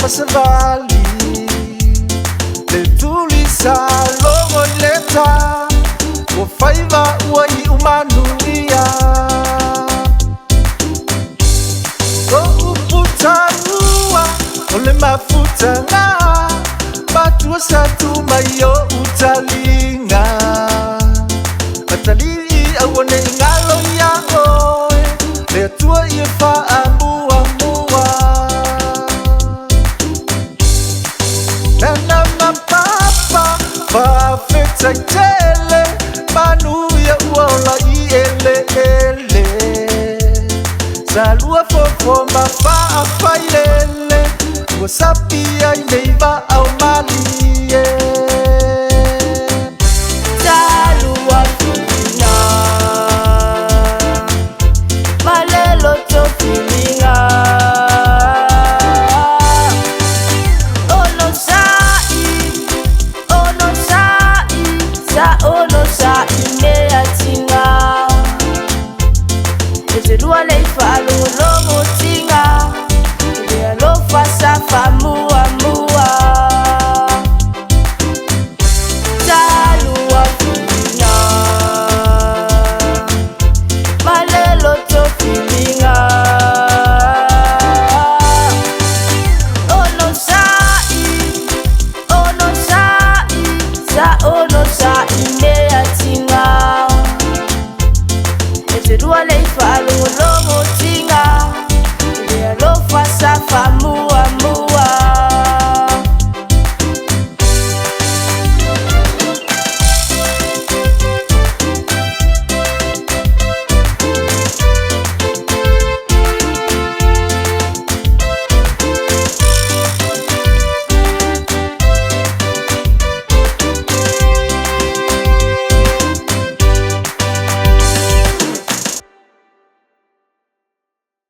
asavali le tulisa logo leta o faiva uai umanuia o uputanua o le mafutanga batua satu maio utalinga matalii awane ngalo ya oe le tua ia faa mua mua nana mapapa fafeta tele manuia uola iele ele salua fofo mafaa failele wasapia ineiva au malie salua filinga malelo to filinga ono sai mea tinga etelua leifalu logo tinga le alofa safa mua mua salua filinga malelo to filinga ono sai mea tinga etelua leifalu logo tinga le alofa safa mua